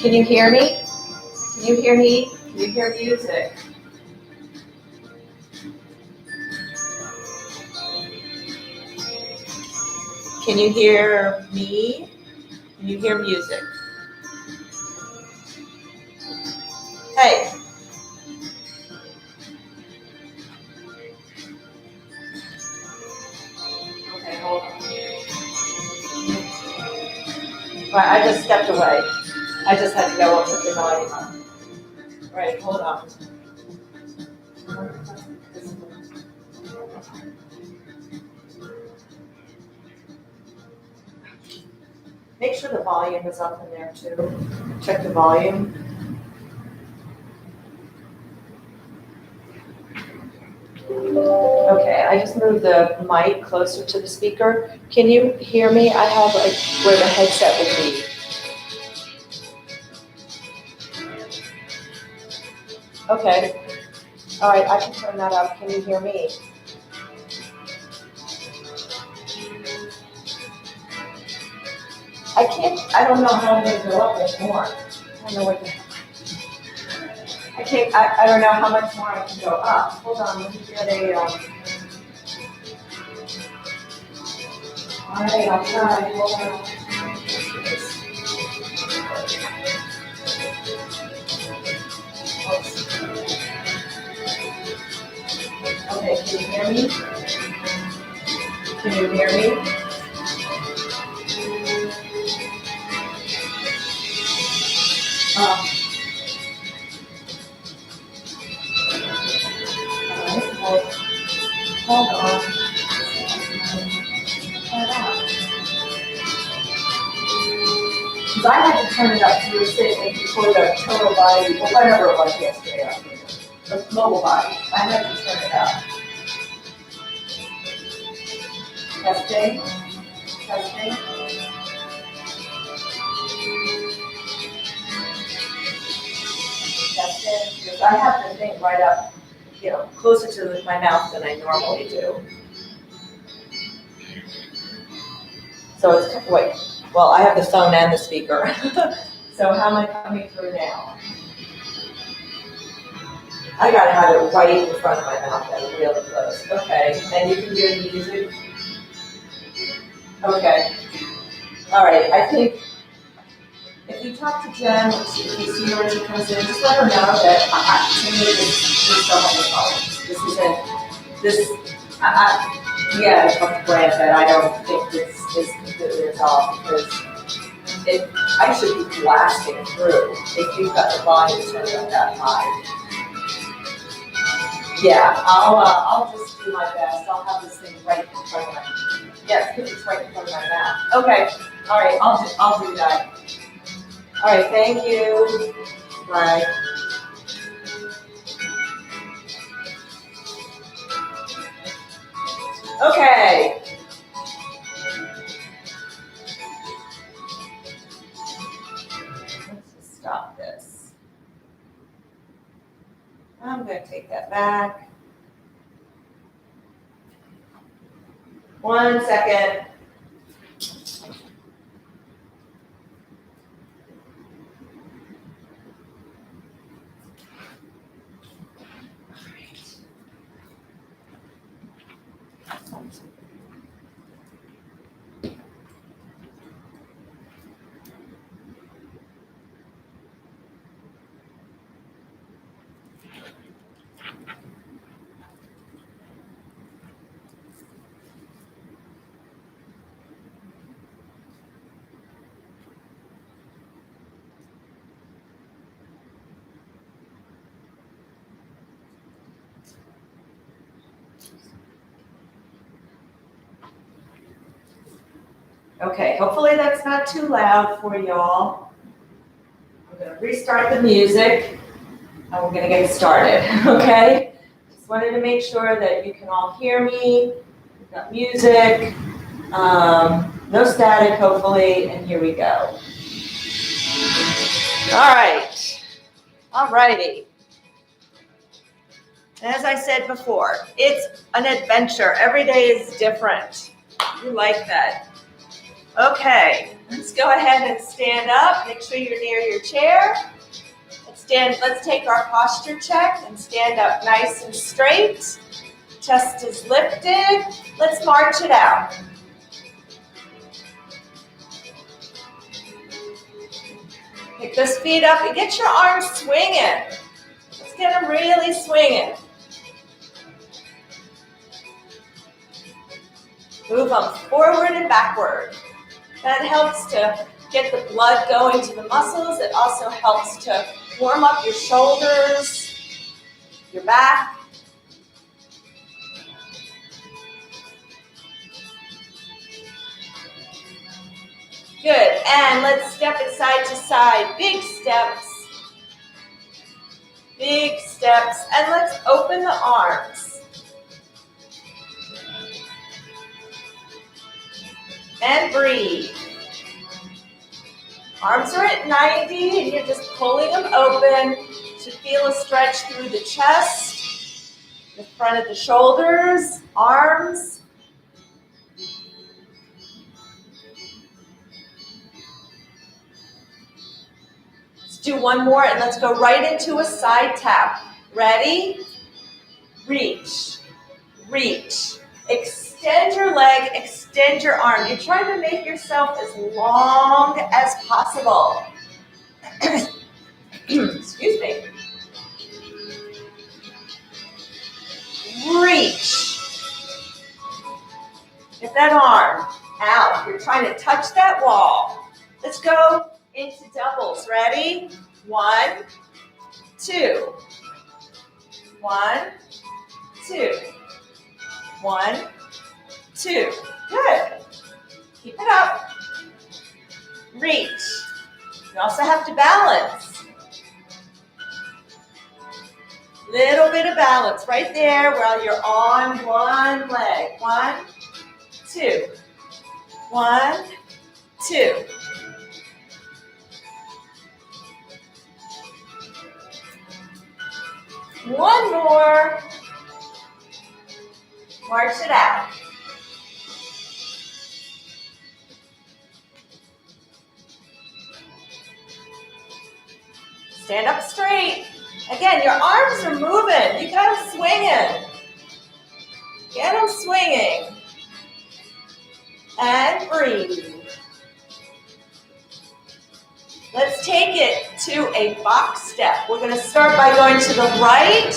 Can you hear me? Can you hear me? Can you hear music? Can you hear me? Can you hear music? Hey. Okay, hold on. Right, I just stepped away. I just had to go up with the volume up. Right, hold on. Make sure the volume is up in there too. Check the volume. Okay, I just moved the mic closer to the speaker. Can you hear me? I have like where the headset would be. Okay. All right, I can turn that up. Can you hear me? I don't know how I'm gonna go up with more. I don't know what I don't know how much more I can go up. Hold on, let me get a, all right, I'll try, hold on. Okay, can you hear me? Can you hear me? Hold on. Because I had to turn it up to the sitting before the total body, or whatever it was yesterday afternoon. The mobile body. I had to turn it up. Testing. Testing. Testing. Because I have the thing right up, closer to my mouth than I normally do. So it's, wait, well, I have the phone and the speaker. So how am I coming through now? I gotta have it right in front of my mouth and really close. Okay, and you can hear the music? Okay. All right, I think if you talk to Jen, if you see her when she comes in, just let her know that to me, this still has a problem. This isn't, yeah, it's up to Brad that I don't think this is completely resolved because I should be blasting through if you've got the volume turned up that high. Yeah, I'll just do my best. I'll have this thing right in front of my, yes, because it's right in front of my mouth. Okay, all right, I'll do that. All right, thank you. Bye. Okay. Let's just stop this. I'm going to take that back. 1 second. Okay, hopefully that's not too loud for y'all. I'm going to restart the music and we're going to get started, okay? Just wanted to make sure that you can all hear me. We've got music, no static hopefully, and here we go. All right, all righty. As I said before, it's an adventure. Every day is different. You like that. Okay, let's go ahead and stand up. Make sure you're near your chair. Let's take our posture check and stand up nice and straight. Chest is lifted. Let's march it out. Pick those feet up and get your arms swinging. Let's get them really swinging. Move them forward and backward. That helps to get the blood going to the muscles. It also helps to warm up your shoulders, your back. Good, and let's step it side to side. Big steps. Big steps, and let's open the arms. And breathe. Arms are at 90, and you're just pulling them open to feel a stretch through the chest, the front of the shoulders, arms. Let's do one more, and let's go right into a side tap. Ready? Reach, reach. Extend your leg, extend your arm. You're trying to make yourself as long as possible. Excuse me. Reach. Get that arm out. You're trying to touch that wall. Let's go into doubles. Ready? 1, 2. 1, 2. 1, 2. Good. Keep it up. Reach. You also have to balance. Little bit of balance right there while you're on one leg. 1, 2. 1, 2. One more. March it out. Stand up straight. Again, your arms are moving. You got them swinging. Get them swinging. And breathe. Let's take it to a box step. We're going to start by going to the right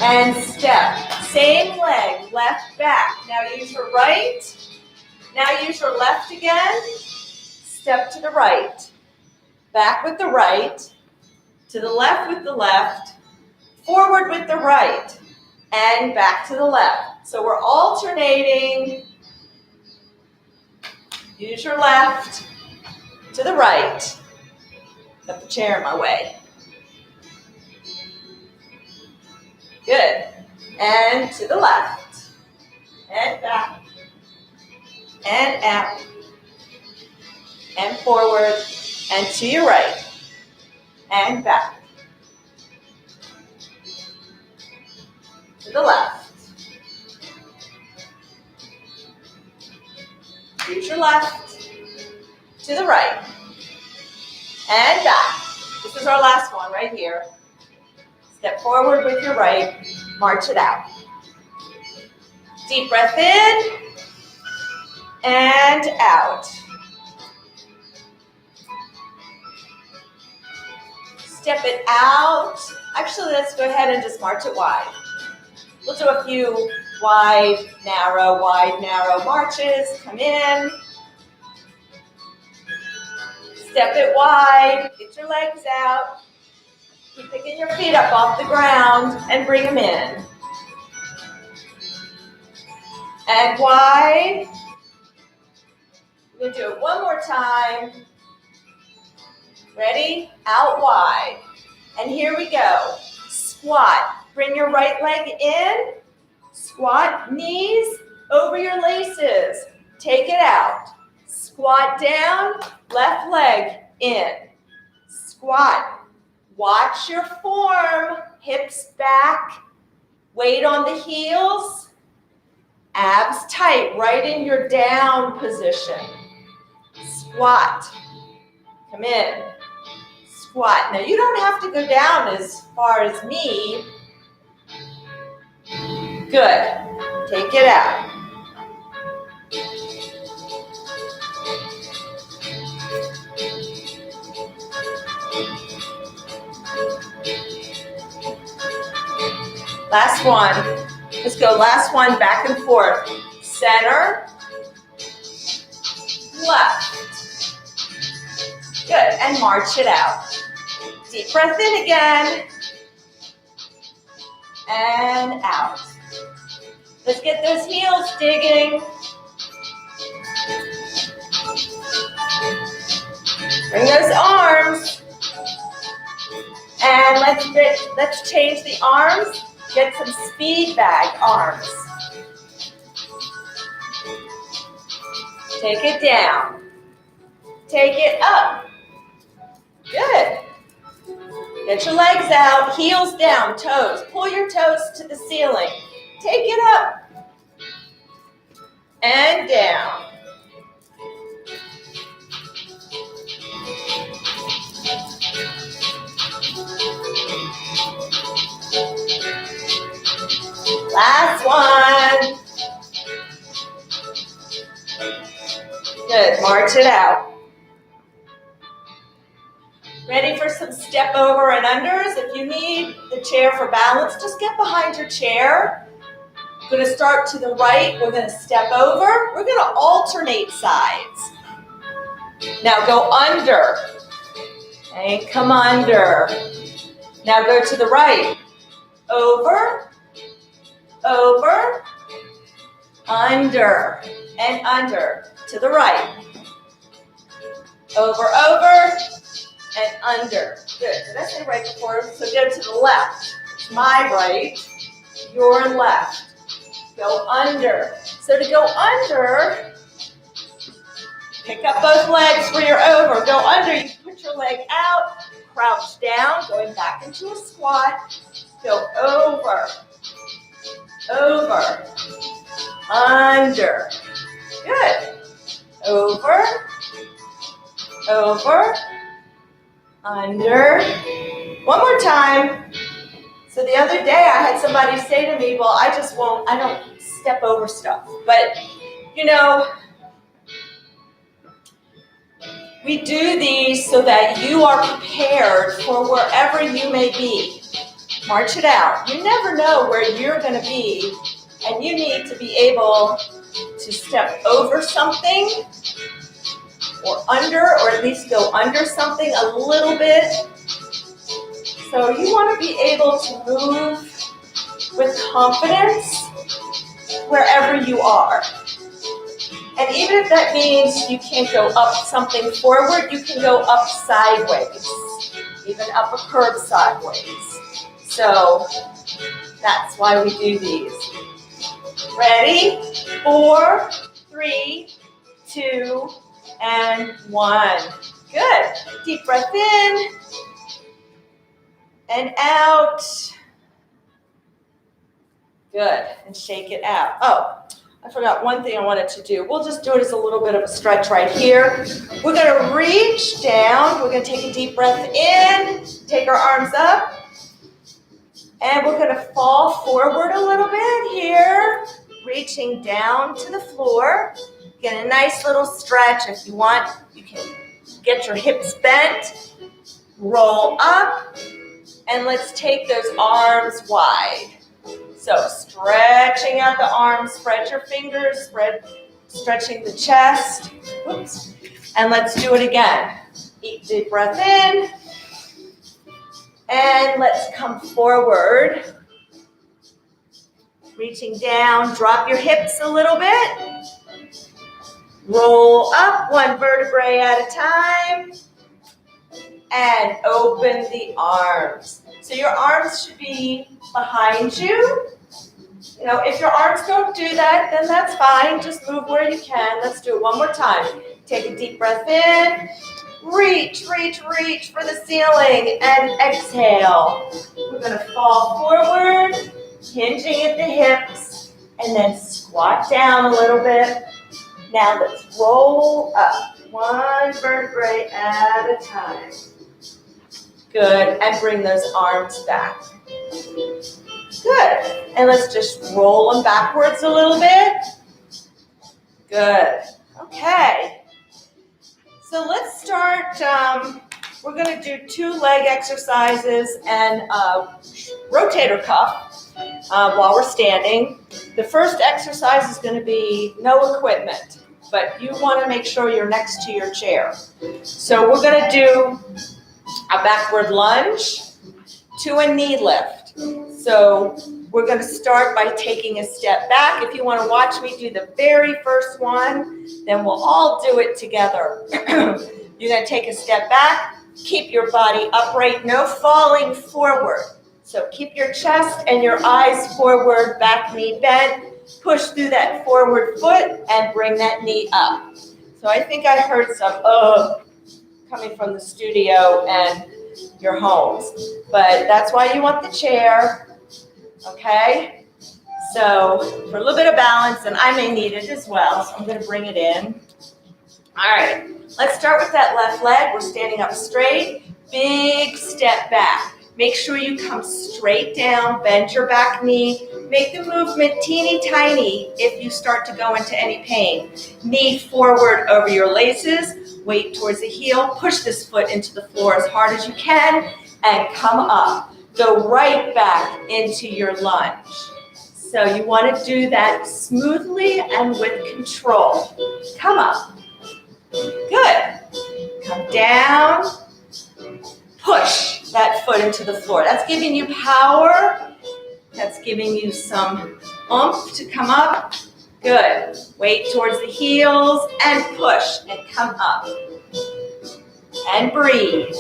and step. Same leg, left back. Now use your right. Now use your left again. Step to the right. Back with the right. To the left with the left. Forward with the right. And back to the left. So we're alternating. Use your left to the right. Got the chair in my way. Good. And to the left. And back. And out. And forward. And to your right. And back. To the left. Use your left. To the right. And back. This is our last one right here. Step forward with your right. March it out. Deep breath in. And out. Step it out. Actually, let's go ahead and just march it wide. We'll do a few wide, narrow marches. Come in. Step it wide. Get your legs out. Keep picking your feet up off the ground and bring them in. And wide. We're going to do it one more time. Ready? Out wide. And here we go. Squat. Bring your right leg in. Squat, knees over your laces. Take it out. Squat down, left leg in. Squat. Watch your form. Hips back. Weight on the heels. Abs tight, right in your down position. Squat. Come in. Squat. Now you don't have to go down as far as me. Good. Take it out. Last one. Let's go. Last one, back and forth. Center. Left. Good. And march it out. Deep breath in again. And out. Let's get those heels digging. Bring those arms. And let's change the arms. Get some speed bag arms. Take it down. Take it up. Good. Get your legs out, heels down, toes. Pull your toes to the ceiling. Take it up. And down. Last one. Good, march it out. Ready for some step over and unders? If you need the chair for balance, just get behind your chair. We're gonna start to the right, we're gonna step over. We're gonna alternate sides. Now go under, and come under. Now go to the right, over, over, under, and under, to the right. Over, over, and under. Good. Did I say right before? So go to the left. My right, your left. Go under. So to go under, pick up both legs for your over. Go under. You put your leg out, crouch down, going back into a squat. Go over, over, under. Good. Over, over, under. One more time. So the other day I had somebody say to me, well, I don't step over stuff. But, you know, we do these so that you are prepared for wherever you may be. March it out. You never know where you're going to be, and you need to be able to step over something or under, or at least go under something a little bit. So you want to be able to move with confidence wherever you are. And even if that means you can't go up something forward, you can go up sideways, even up a curb sideways. So that's why we do these. Ready? 4, 3, 2, and 1. Good. Deep breath in and out. Good. And shake it out. Oh, I forgot one thing I wanted to do. We'll just do it as a little bit of a stretch right here. We're going to reach down. We're going to take a deep breath in, take our arms up, and we're going to fall forward a little bit here, reaching down to the floor. Get a nice little stretch. If you want, you can get your hips bent, roll up, and let's take those arms wide. So stretching out the arms, spread your fingers, stretching the chest. Oops. And let's do it again. Deep breath in. And let's come forward. Reaching down, drop your hips a little bit. Roll up one vertebrae at a time. And open the arms. So your arms should be behind you. You know, if your arms don't do that, then that's fine. Just move where you can. Let's do it one more time. Take a deep breath in. Reach, reach, reach for the ceiling. And exhale. We're going to fall forward, hinging at the hips, and then squat down a little bit. Now let's roll up, one vertebrae at a time. Good, and bring those arms back. Good, and let's just roll them backwards a little bit. Good, okay. So let's start, we're gonna do 2 leg exercises and rotator cuff while we're standing. The first exercise is gonna be no equipment, but you wanna make sure you're next to your chair. So we're gonna do a backward lunge to a knee lift. So we're going to start by taking a step back. If you want to watch me do the very first one, then we'll all do it together. You're going to take a step back, keep your body upright, no falling forward. So keep your chest and your eyes forward, back knee bent, push through that forward foot and bring that knee up. So I think I heard some coming from the studio and your homes. But that's why you want the chair, okay? So for a little bit of balance, and I may need it as well, so I'm gonna bring it in. All right, let's start with that left leg. We're standing up straight, big step back. Make sure you come straight down, bend your back knee. Make the movement teeny tiny if you start to go into any pain. Knee forward over your laces, weight towards the heel. Push this foot into the floor as hard as you can and come up. Go right back into your lunge. So you want to do that smoothly and with control. Come up. Good. Come down. Push that foot into the floor. That's giving you power. That's giving you some oomph to come up. Good. Weight towards the heels and push and come up. And breathe.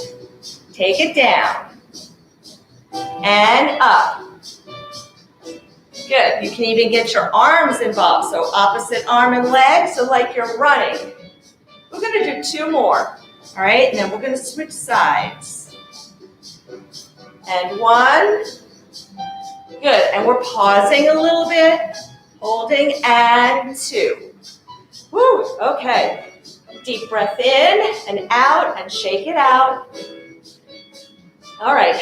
Take it down. And up. Good. You can even get your arms involved. So opposite arm and leg, so like you're running. We're going to do 2 more. All right, and then we're going to switch sides. And 1. Good, and we're pausing a little bit, holding, and 2. Woo, okay. Deep breath in and out, and shake it out. All right,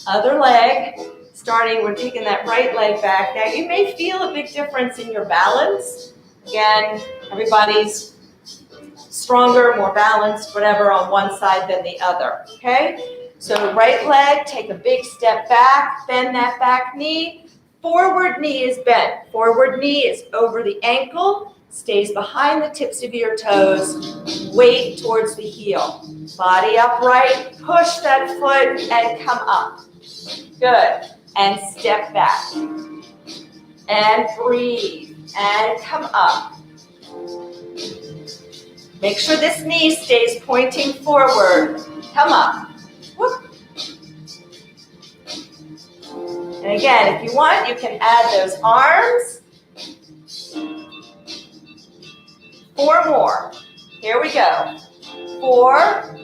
other leg. Starting, we're taking that right leg back. Now, you may feel a big difference in your balance. Again, everybody's stronger, more balanced, whatever, on one side than the other, okay? So right leg, take a big step back, bend that back knee. Forward knee is bent. Forward knee is over the ankle, stays behind the tips of your toes, weight towards the heel. Body upright, push that foot and come up. Good. And step back. And breathe. And come up. Make sure this knee stays pointing forward. Come up. Whoop. And again, if you want, you can add those arms. 4 more. Here we go. 4,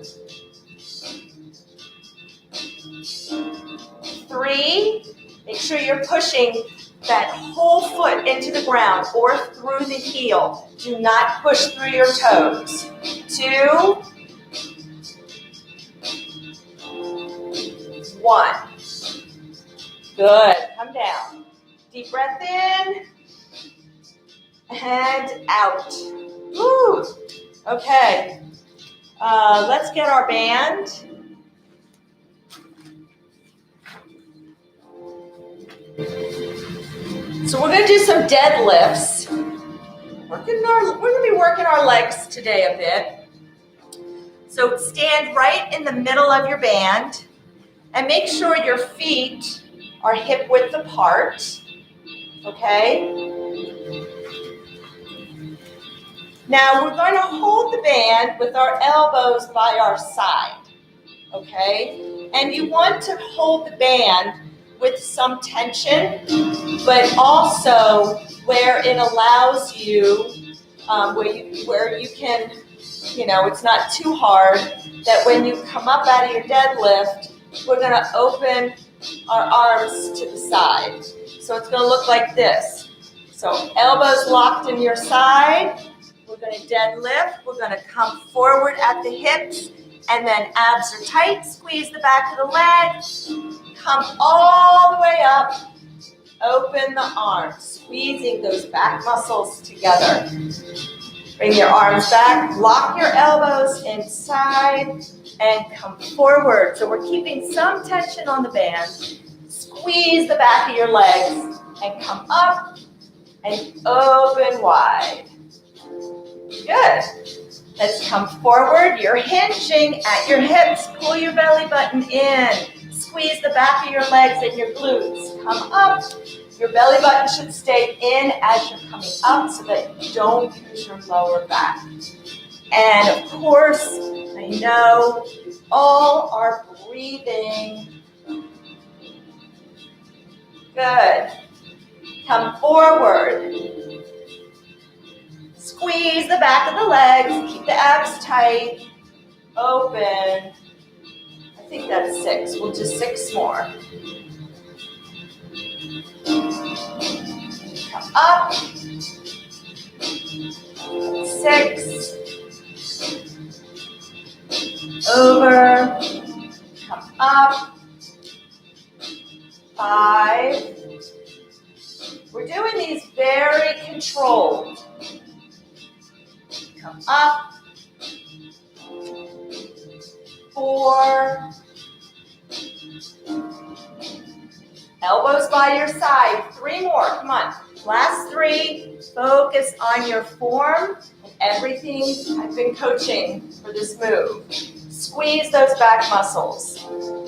3. Make sure you're pushing that whole foot into the ground or through the heel. Do not push through your toes. 2, 1. Good. Come down. Deep breath in and out. Woo. Okay. Let's get our band. So we're going to do some deadlifts. We're going to be working our legs today a bit. So stand right in the middle of your band and make sure your feet are hip width apart. Okay? Now we're going to hold the band with our elbows by our side. Okay? And you want to hold the band with some tension, but also where it allows you, where you can, it's not too hard, that when you come up out of your deadlift, we're going to open our arms to the side. So it's going to look like this. So elbows locked in your side. We're We're going to deadlift. We're going to come forward at the hips, and then abs are tight. Squeeze the back of the leg. Come all the way up. Open the arms, squeezing those back muscles together. Bring your arms back. Lock your elbows inside and come forward. So we're keeping some tension on the band. Squeeze the back of your legs and come up and open wide. Good. Let's come forward. You're hinging at your hips. Pull your belly button in. Squeeze the back of your legs and your glutes. Come up. Your belly button should stay in as you're coming up so that you don't use your lower back. And of course, I know you all are breathing. Good. Come forward. Squeeze the back of the legs. Keep the abs tight. Open. I think that's 6. We'll do 6 more. Come up. 6. Over. Come up. 5. We're doing these very controlled. Come up. 4. Elbows by your side. 3 more. Come on. Last 3. Focus on your form and everything I've been coaching for this move. Squeeze those back muscles.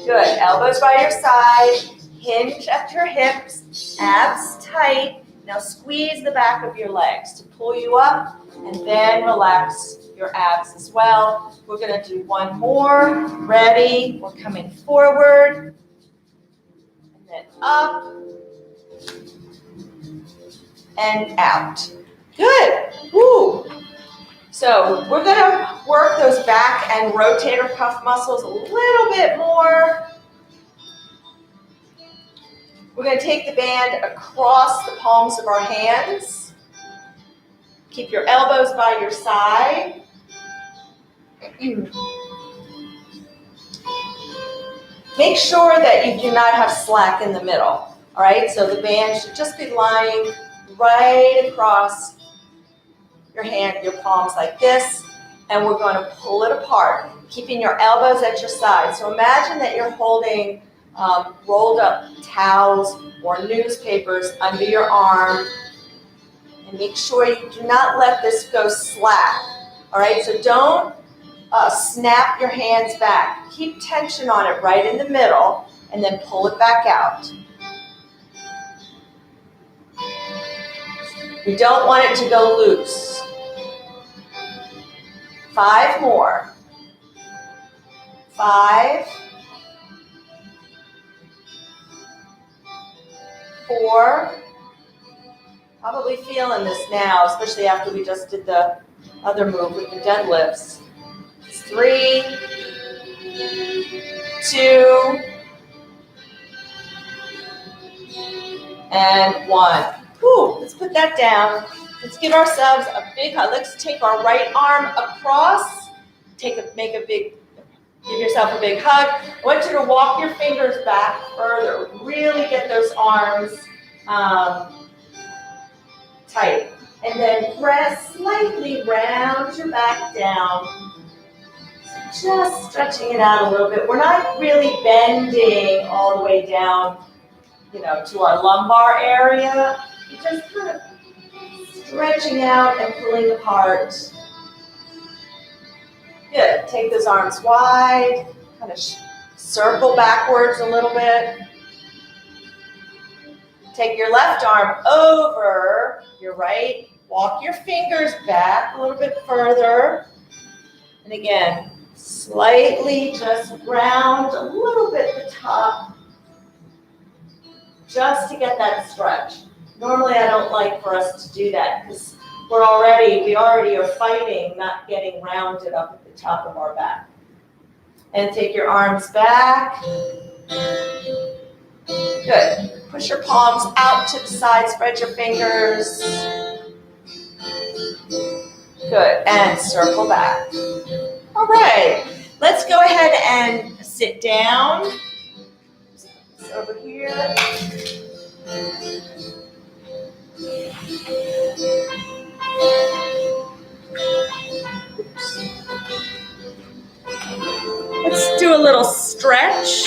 Good. Elbows by your side. Hinge at your hips. Abs tight. Now squeeze the back of your legs to pull you up and then relax your abs as well. We're going to do 1 more. Ready? We're coming forward. And then up. And out. Good. Woo. So we're going to work those back and rotator cuff muscles a little bit more. We're going to take the band across the palms of our hands. Keep your elbows by your side. Make sure that you do not have slack in the middle. All right, so the band should just be lying right across your hand, your palms like this, and we're going to pull it apart, keeping your elbows at your side. So imagine that you're holding rolled up towels or newspapers under your arm, and make sure you do not let this go slack. All right, so don't snap your hands back. Keep tension on it right in the middle, and then pull it back out. We don't want it to go loose. 5 more. 5. 4. Probably feeling this now, especially after we just did the other move with the deadlifts. 3, 2, and 1. Whew, let's put that down. Let's give ourselves a big hug. Let's take our right arm across. Give yourself a big hug. I want you to walk your fingers back further. Really get those arms tight. And then press slightly, round your back down. Just stretching it out a little bit. We're not really bending all the way down, to our lumbar area. You're just kind of stretching out and pulling apart. Good. Take those arms wide. Kind of circle backwards a little bit. Take your left arm over your right. Walk your fingers back a little bit further. And again, slightly just round a little bit the top, just to get that stretch. Normally I don't like for us to do that because we already are fighting not getting rounded up at the top of our back. And take your arms back. Good. Push your palms out to the side, spread your fingers. Good, and circle back. All right, let's go ahead and sit down. Over here. Let's do a little stretch.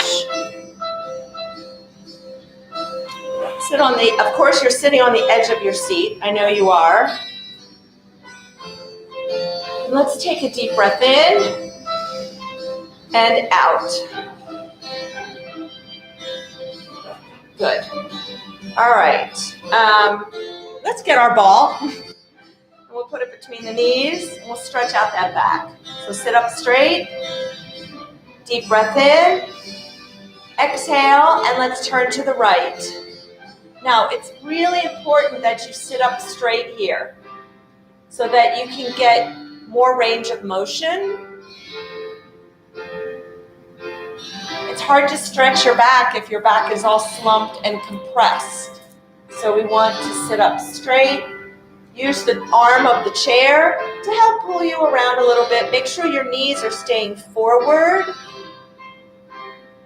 Sit on the, of course you're sitting on the edge of your seat. I know you are. Let's take a deep breath in and out. Good. All right. Let's get our ball. We'll put it between the knees and we'll stretch out that back. So sit up straight. Deep breath in. Exhale, and let's turn to the right. Now, it's really important that you sit up straight here so that you can get more range of motion. It's hard to stretch your back if your back is all slumped and compressed. So we want to sit up straight. Use the arm of the chair to help pull you around a little bit. Make sure your knees are staying forward.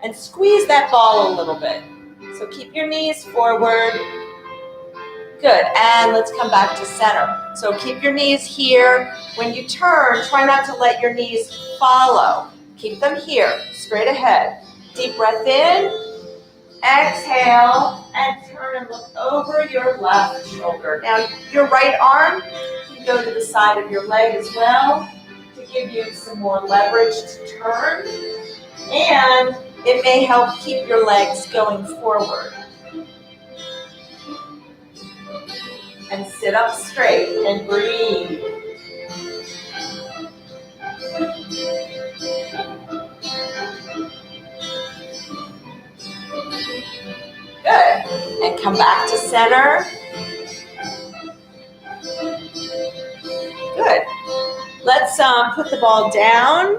And squeeze that ball a little bit. So keep your knees forward. Good, and let's come back to center. So keep your knees here. When you turn, try not to let your knees follow. Keep them here, straight ahead. Deep breath in, exhale, and turn and look over your left shoulder. Now, your right arm can go to the side of your leg as well to give you some more leverage to turn. And it may help keep your legs going forward. And sit up straight and breathe. Good. And come back to center. Good. Let's put the ball down.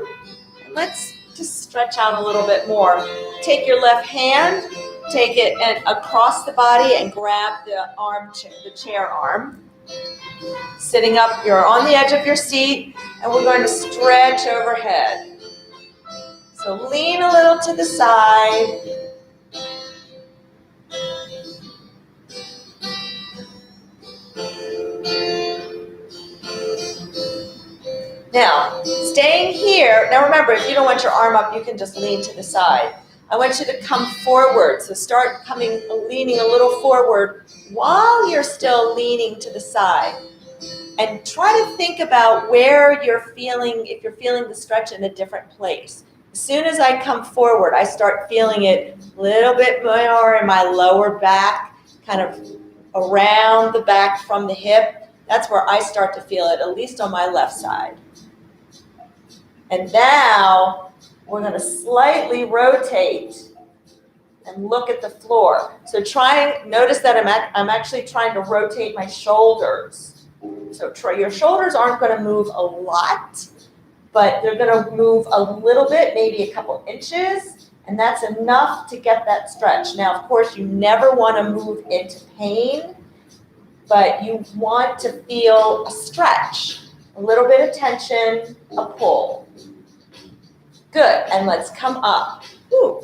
Let's just stretch out a little bit more. Take your left hand, take it and across the body and grab the chair arm. Sitting up, you're on the edge of your seat, and we're going to stretch overhead. So lean a little to the side. Now, staying here, now remember, if you don't want your arm up, you can just lean to the side. I want you to come forward, so start leaning a little forward while you're still leaning to the side. And try to think about where you're feeling, if you're feeling the stretch in a different place. As soon as I come forward, I start feeling it a little bit more in my lower back, kind of around the back from the hip. That's where I start to feel it, at least on my left side. And now we're going to slightly rotate and look at the floor. So notice that I'm actually trying to rotate my shoulders. So your shoulders aren't going to move a lot, but they're going to move a little bit, maybe a couple inches, and that's enough to get that stretch. Now, of course, you never want to move into pain, but you want to feel a stretch, a little bit of tension, a pull. Good, and let's come up. Woo.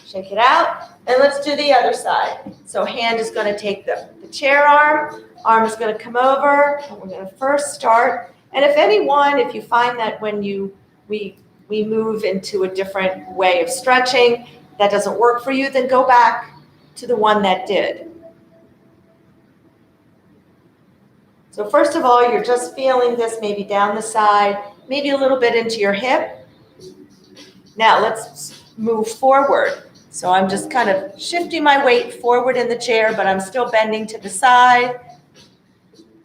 Shake it out, and let's do the other side. So hand is going to take the chair arm is going to come over, and we're going to first start. And if you find that when we move into a different way of stretching, that doesn't work for you, then go back to the one that did. So first of all, you're just feeling this maybe down the side, maybe a little bit into your hip. Now let's move forward. So I'm just kind of shifting my weight forward in the chair, but I'm still bending to the side.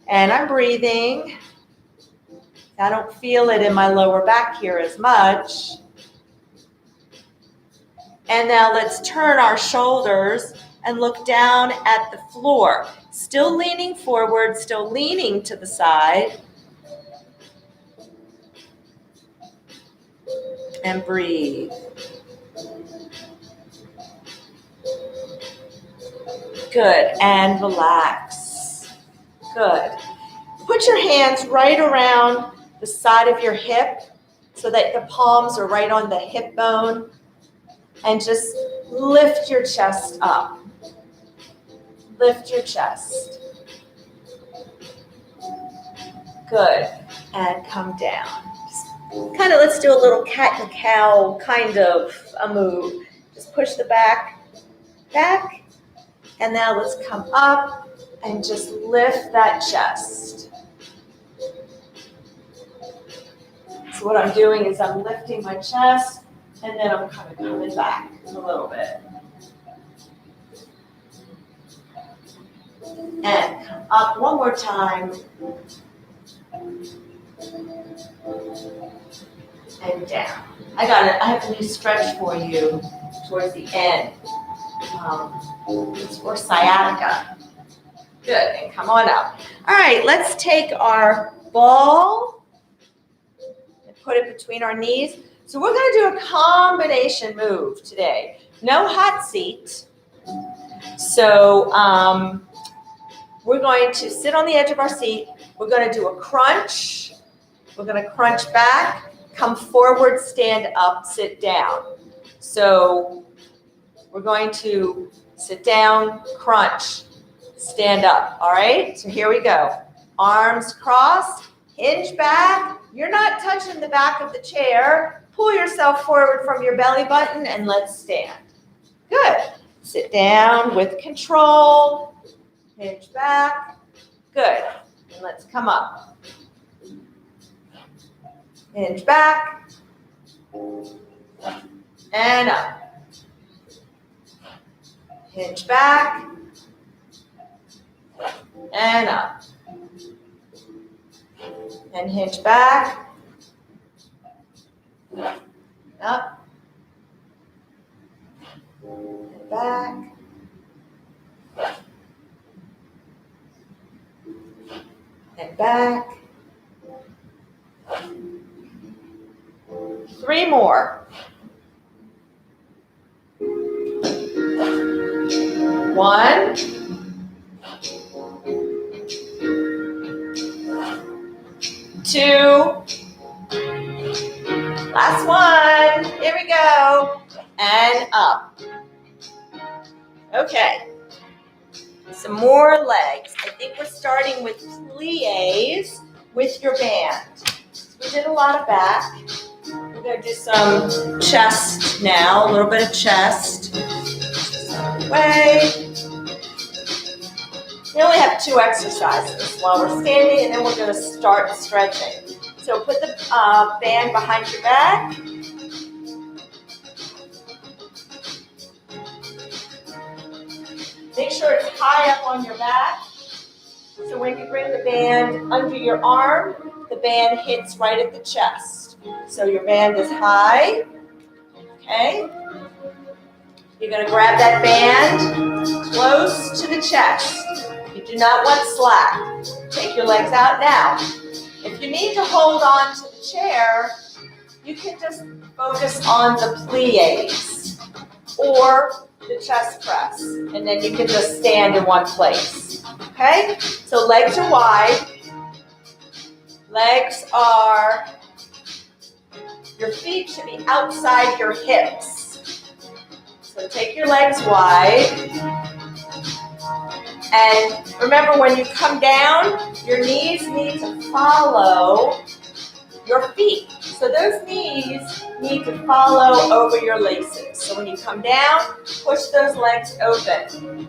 And I'm breathing. I don't feel it in my lower back here as much. And now let's turn our shoulders and look down at the floor. Still leaning forward, still leaning to the side. And breathe. Good, and relax. Good. put your hands right around the side of your hip so that the palms are right on the hip bone, and just lift your chest up. Lift your chest. Good. And come down. Kind of, let's do a little cat and cow kind of a move. Just push the back, and now let's come up and just lift that chest. So what I'm doing is I'm lifting my chest, and then I'm kind of coming back a little bit. And come up one more time. And down. I have a new stretch for you towards the end. It's for sciatica. Good, and come on up. All right, let's take our ball and put it between our knees. So we're going to do a combination move today. No hot seat. So we're going to sit on the edge of our seat. We're going to do a crunch. We're going to crunch back, come forward, stand up, sit down. So we're going to sit down, crunch, stand up. All right? So here we go. Arms crossed, hinge back. You're not touching the back of the chair. Pull yourself forward from your belly button and let's stand. Good. Sit down with control. Hinge back. Good. And let's come up. Hinge back. And up. Hinge back. And up. And hinge back. Up. And back. And back. 3 more. 1. 2. Last one. Here we go. And up. Okay. Some more legs. I think we're starting with plies with your band. We did a lot of back. We're going to do some chest now, a little bit of chest. Way. We only have 2 exercises while we're standing, and then we're going to start stretching. So put the band behind your back. Make sure it's high up on your back. So when you bring the band under your arm, the band hits right at the chest. So your band is high. Okay. You're going to grab that band close to the chest. You do not want slack. Take your legs out now. If you need to hold on to the chair, you can just focus on the plies or the chest press, and then you can just stand in one place. Okay? So legs are wide. Your feet should be outside your hips. So take your legs wide. And remember, when you come down, your knees need to follow your feet. So those knees need to follow over your laces. So when you come down, push those legs open.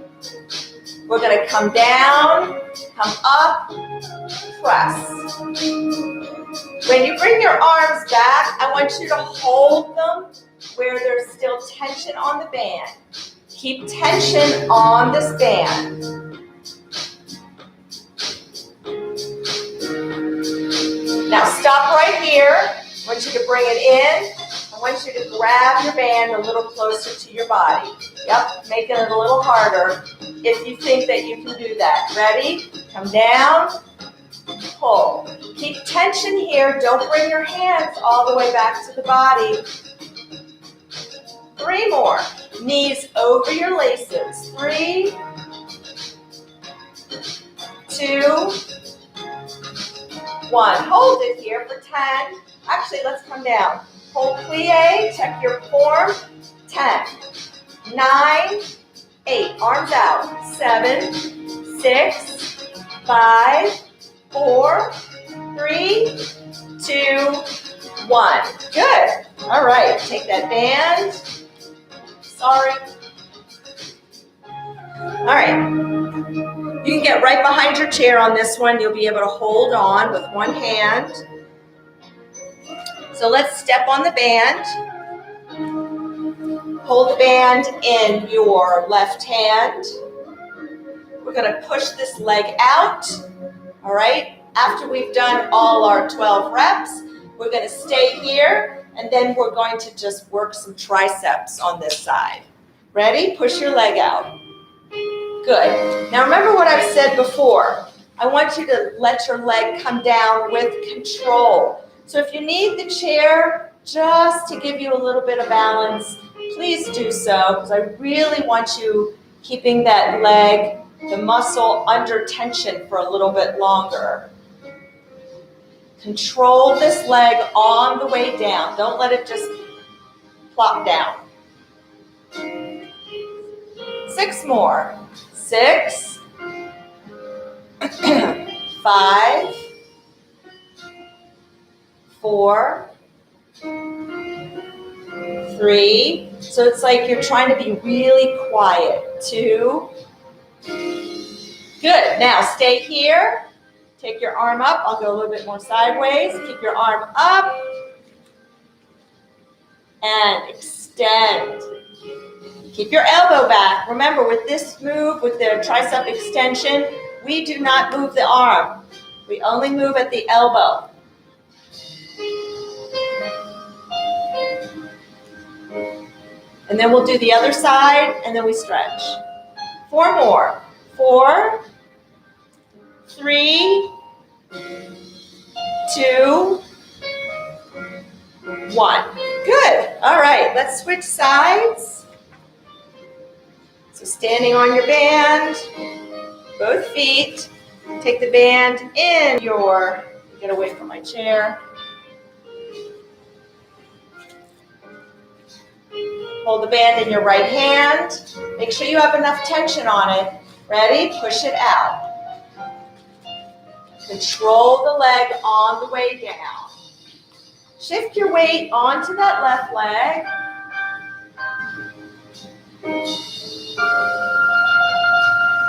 We're going to come down, come up, press. When you bring your arms back, I want you to hold them where there's still tension on the band. Keep tension on this band. Now stop right here. I want you to bring it in. I want you to grab your band a little closer to your body. Yep, making it a little harder if you think that you can do that. Ready? Come down, pull. Keep tension here. Don't bring your hands all the way back to the body. 3 more. Knees over your laces. 3, 2, 1. Hold it here for 10. Actually, let's come down. Hold plie, check your form. 10, 9, 8. Arms out. 7, 6, 5, 4, 3, 2, 1. Good. All right, take that band. Sorry. All right. You can get right behind your chair on this one. You'll be able to hold on with one hand. So let's step on the band. Hold the band in your left hand. We're going to push this leg out. All right. After we've done all our 12 reps, we're going to stay here, and then we're going to just work some triceps on this side. Ready? Push your leg out. Good. Now remember what I've said before. I want you to let your leg come down with control. So if you need the chair just to give you a little bit of balance, please do so, because I really want you keeping that leg, the muscle under tension for a little bit longer. Control this leg on the way down. Don't let it just plop down. 6 more. 6, 5, 4, 3. So it's like you're trying to be really quiet. 2. Good. Now stay here. Take your arm up. I'll go a little bit more sideways. Keep your arm up. And extend. Keep your elbow back. Remember, with this move, with the tricep extension, we do not move the arm. We only move at the elbow. And then we'll do the other side, and then we stretch. 4 more. 4, 3, 2, 1. Good. All right, let's switch sides. So standing on your band, both feet, take the band in your, get away from my chair. Hold the band in your right hand. Make sure you have enough tension on it. Ready? Push it out. Control the leg on the way down. Shift your weight onto that left leg.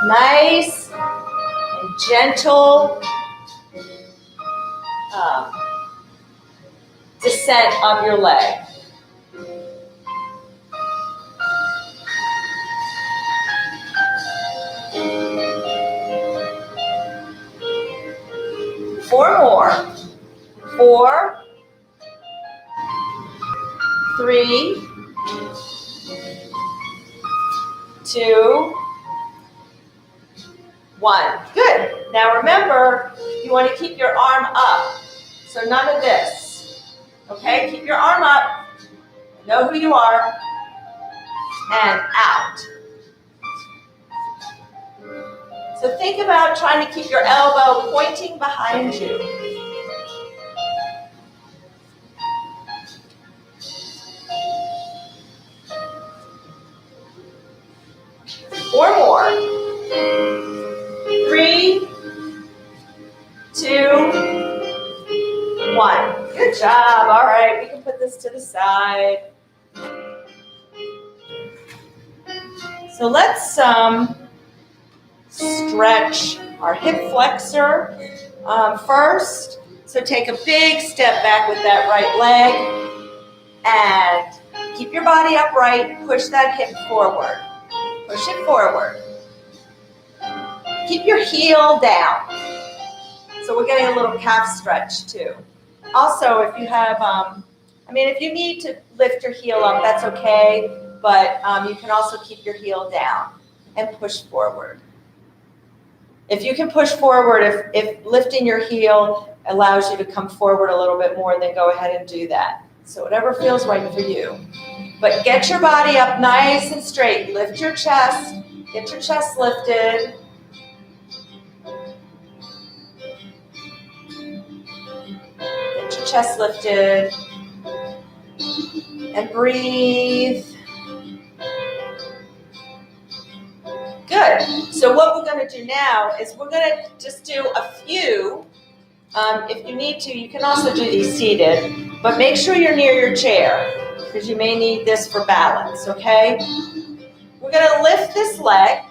Nice and gentle descent of your leg. Four more. 4, 3, 2, 1. Good. Now remember, you want to keep your arm up. So none of this. Okay? Keep your arm up. Know who you are. And out. So think about trying to keep your elbow pointing behind you. Four more. 3, 2, 1. Good job. All right, we can put this to the side. So let's stretch our hip flexor first. So take a big step back with that right leg and keep your body upright. Push that hip forward. Push it forward. Keep your heel down. So we're getting a little calf stretch too. Also, if you have, if you need to lift your heel up, that's okay. But you can also keep your heel down and push forward. If you can push forward, if lifting your heel allows you to come forward a little bit more, then go ahead and do that. So whatever feels right for you. But get your body up nice and straight. Lift your chest. Get your chest lifted. your chest lifted. And breathe. Good. So what we're going to do now is we're going to just do a few. If you need to, you can also do these seated, but make sure you're near your chair because you may need this for balance, okay? We're going to lift this leg,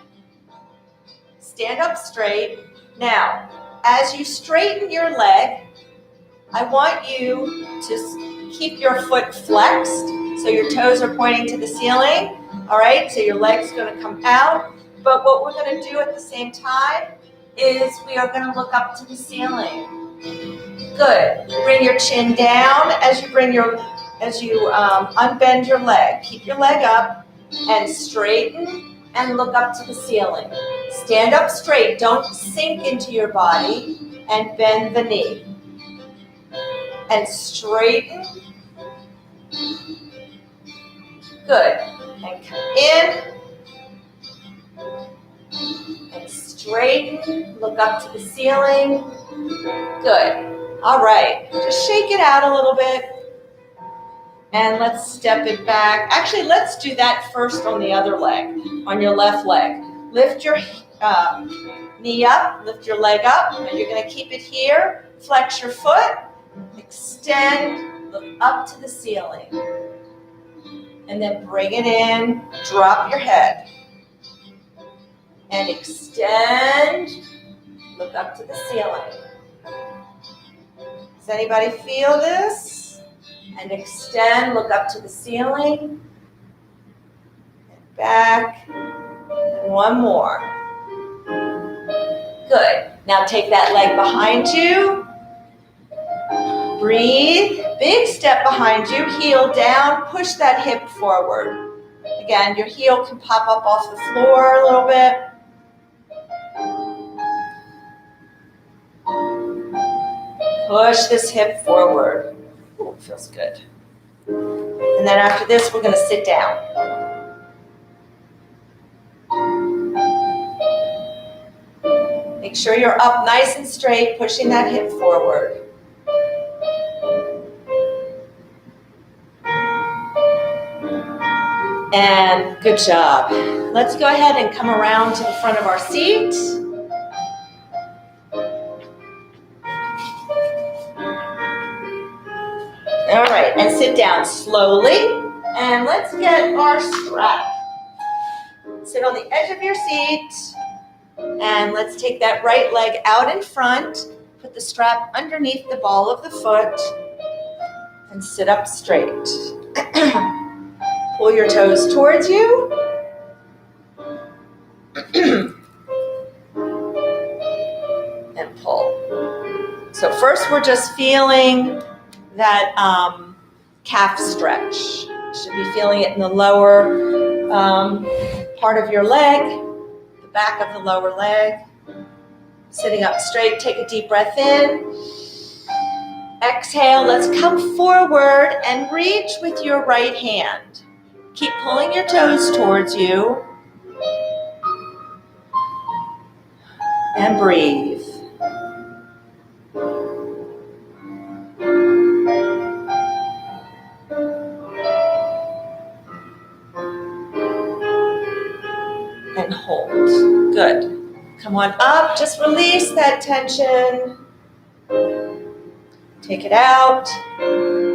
stand up straight. Now, as you straighten your leg, I want you to keep your foot flexed so your toes are pointing to the ceiling, all right? So your leg's going to come out, but what we're going to do at the same time is we are going to look up to the ceiling. Good. Bring your chin down as you unbend your leg. Keep your leg up and straighten and look up to the ceiling. Stand up straight. Don't sink into your body and bend the knee. And straighten. Good. And come in. And straighten. Look up to the ceiling. Good. All right. Just shake it out a little bit. And let's step it back. Actually, let's do that first on the other leg, on your left leg. Lift your knee up, lift your leg up, and you're going to keep it here. Flex your foot, extend, look up to the ceiling. And then bring it in, drop your head. And extend, look up to the ceiling. Does anybody feel this? And extend, look up to the ceiling. And back. And one more. Good. Now take that leg behind you. Breathe. Big step behind you. Heel down. Push that hip forward. Again, your heel can pop up off the floor a little bit. Push this hip forward. Ooh, it feels good. And then after this, we're going to sit down. Make sure you're up nice and straight, pushing that hip forward. And good job. Let's go ahead and come around to the front of our seat. All right, and sit down slowly. And let's get our strap. Sit on the edge of your seat. And let's take that right leg out in front. Put the strap underneath the ball of the foot. And sit up straight. Pull your toes towards you. And pull. So first we're just feeling that calf stretch. You should be feeling it in the lower part of your leg, the back of the lower leg. Sitting up straight, take a deep breath in. Exhale, let's come forward and reach with your right hand. Keep pulling your toes towards you. And breathe. And hold. Good. Come on up. Just release that tension. Take it out.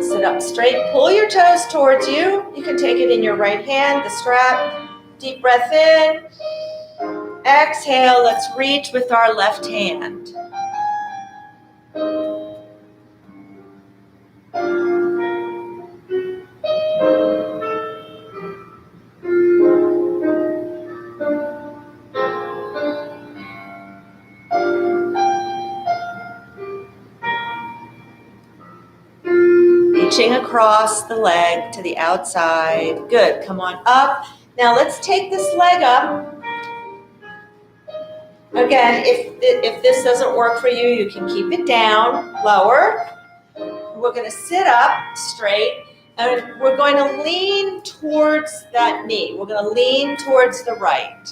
Sit up straight. Pull your toes towards you. You can take it in your right hand, the strap. Deep breath in. Exhale. Let's reach with our left hand. Reaching across the leg to the outside. Good. Come on up. Now let's take this leg up. Again, if this doesn't work for you, you can keep it down, lower. We're going to sit up straight, and we're going to lean towards that knee. We're going to lean towards the right.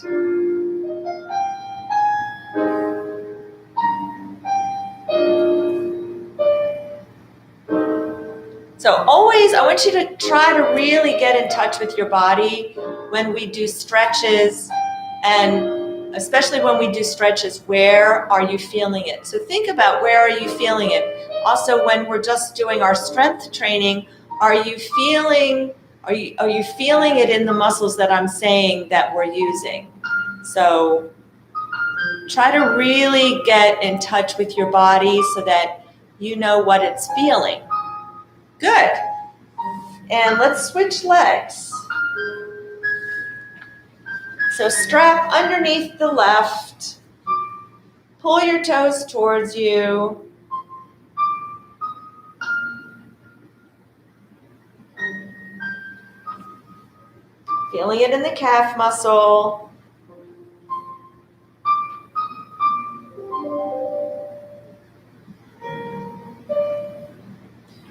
So always, I want you to try to really get in touch with your body when we do stretches, and especially when we do stretches, where are you feeling it? So think about, where are you feeling it? Also, when we're just doing our strength training, are you feeling it in the muscles that I'm saying that we're using? So try to really get in touch with your body so that you know what it's feeling. Good. And let's switch legs. So strap underneath the left. Pull your toes towards you. Feeling it in the calf muscle.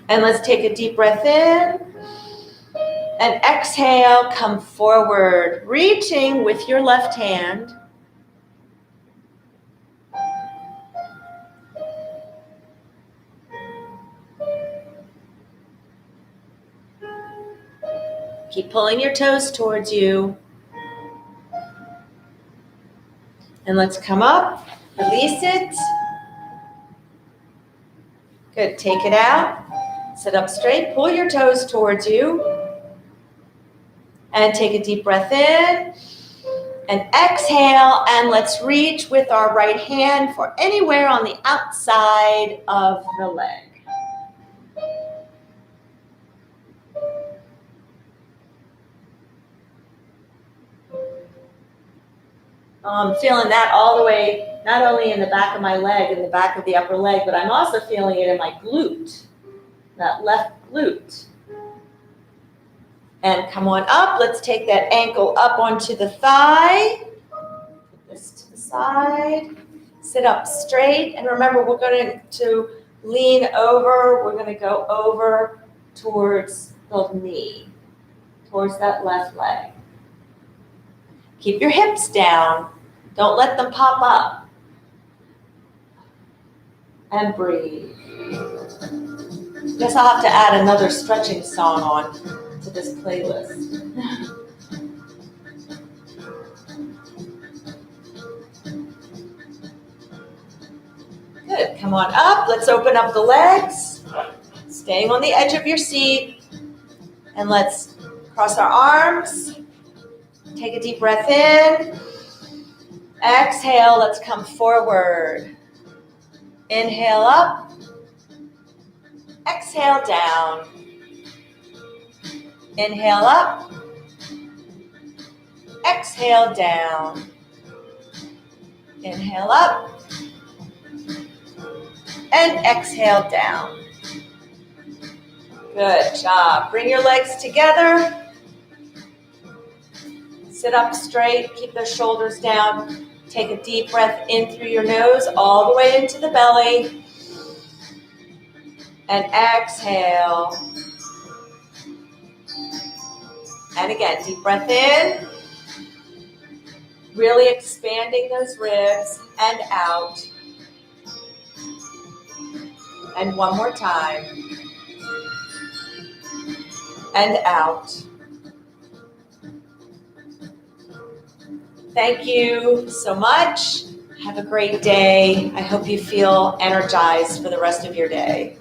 And let's take a deep breath in. And exhale, come forward, reaching with your left hand. Keep pulling your toes towards you. And let's come up, release it. Good, take it out. Sit up straight, pull your toes towards you. And take a deep breath in. And exhale, and let's reach with our right hand for anywhere on the outside of the leg. I'm feeling that all the way, not only in the back of my leg, in the back of the upper leg, but I'm also feeling it in my glute, that left glute. And come on up. Let's take that ankle up onto the thigh. Put this to the side. Sit up straight. And remember, we're going to lean over. We're going to go over towards the knee, towards that left leg. Keep your hips down. Don't let them pop up. And breathe. Guess I'll have to add another stretching song on to this playlist. Good, come on up. Let's open up the legs. Staying on the edge of your seat. And let's cross our arms. Take a deep breath in. Exhale, let's come forward. Inhale up. Exhale down. Inhale up. Exhale down. Inhale up. And exhale down. Good job. Bring your legs together. Sit up straight. Keep those shoulders down. Take a deep breath in through your nose all the way into the belly. And exhale. And again, deep breath in. Really expanding those ribs and out. And one more time. And out. Thank you so much. Have a great day. I hope you feel energized for the rest of your day.